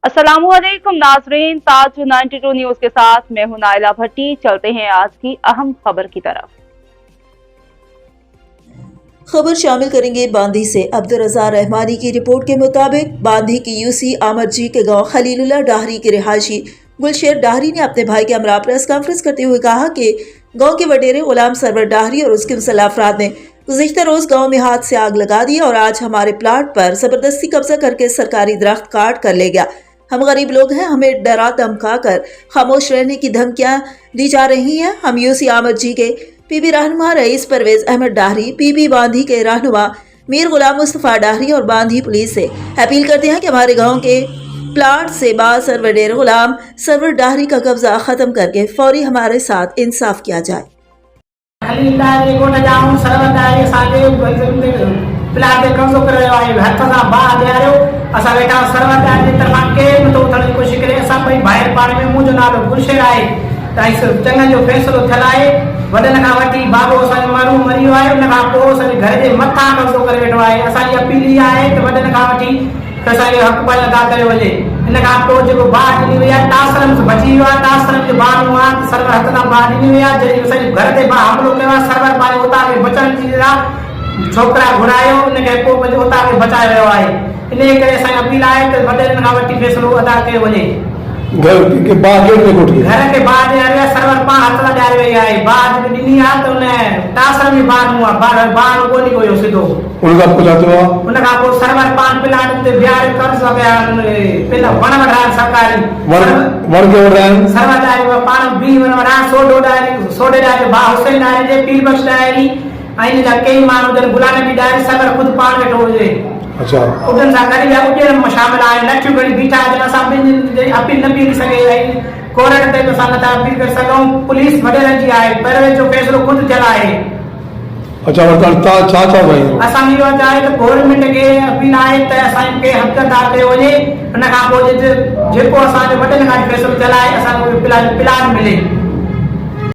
अस्सलामुअलैकुम नाज़रीन, ताज 92 न्यूज के साथ मैं हूं नाइला भट्टी। चलते हैं आज की अहम खबर की तरफ। खबर शामिल करेंगे बांदी से। अब्दुल रज़ा रहमानी की रिपोर्ट के मुताबिक बांदी की यूसी आमर जी के गांव खलीलुल्लाह डाहरी के रिहायशी गुलशेर डाहरी ने अपने भाई के हमरा प्रेस कॉन्फ्रेंस करते हुए कहा कि गांव के वडेरे गुलाम सरवर डाहरी और उसके मुसल्लह अफराद ने गुज़िश्ता रोज गांव में हाथ से आग लगा दी और आज हमारे प्लाट पर जबरदस्ती कब्जा करके सरकारी दरख्त काट कर ले गया। हम गरीब लोग हैं, हमें डरा धमका कर खामोश रहने की धमकियां दी जा रही हैं। हम यूसी आमर जी के पीबी रहनुमा रईस परवेज अहमद डाहरी, पीबी बांदी के रहनुमा मीर गुलाम मुस्तफ़ा डाहरी और बांदी पुलिस से अपील करते हैं कि हमारे गांव के प्लाट से बासर वडेर गुलाम सरवर डाहरी का कब्जा खत्म करके फौरी हमारे साथ इंसाफ किया जाए। प्लाट के कब्जो कर रहे आए हथ सा बाहर दे रहे हो असा बेटा सरवर दार की तरफ के तो उठने की कोशिश करे असा भाई बाहर पानी में मुंह जो नालो गुलशेर आए ताइस चंगा जो फैसलो थलाए वडन का वटी बाबो सा मारू मरियो आए उन का को सा घर जे मथा कब्जो करे बैठो आए असा जी अपील आए कि वडन का वटी कसा के हक पाल अदा करे वजे इन का को जो बात नहीं हुआ तासरम से बची हुआ तासरम के बाद हुआ सरवर हथ ना बात नहीं हुआ जे सा घर दे बा हम लोग लेवा सरवर पानी होता के बचन चीज छोकरा घुरायो उनके को उता के बचाए रहो आहे इने करे सा अपील आए कि वडे का वटी फैसलो अदा करे वजे घर के बाद घर के बाद यार सरवर पा हाथ ला डाल वे आए बाद में दिनी आ तो ने तासर में बार हुआ बार को नहीं कोई सीधो उनका पुलातो उनका को सरवर पान प्लाट ते ब्यार कर सके पहला वन वडा सरकारी वन के वडा सरवर दाई पान बी वन वडा सोडे दाई बा हुसैन दाई जे पीर बख्श दाई आइन जा कई मानू जन गुलाम भी दाई सरवर खुद पान बैठो हुए अच्छा उदन सा करी या उजे शामिल आए लक्ष्य बड़ी बीटा जना सा बिन अपील न पी सके आई कोर्ट ते तो सामता अपील कर सको पुलिस वडेरा जी आए पर जो फैसलो खुद चलाए अच्छा वर्ता चाचा भाई असामी यो चाहे तो गवर्नमेंट के अपील आए त असां के हकदार दे वने उन का को जे को असां वडन का फैसलो चलाए असां को प्लान मिले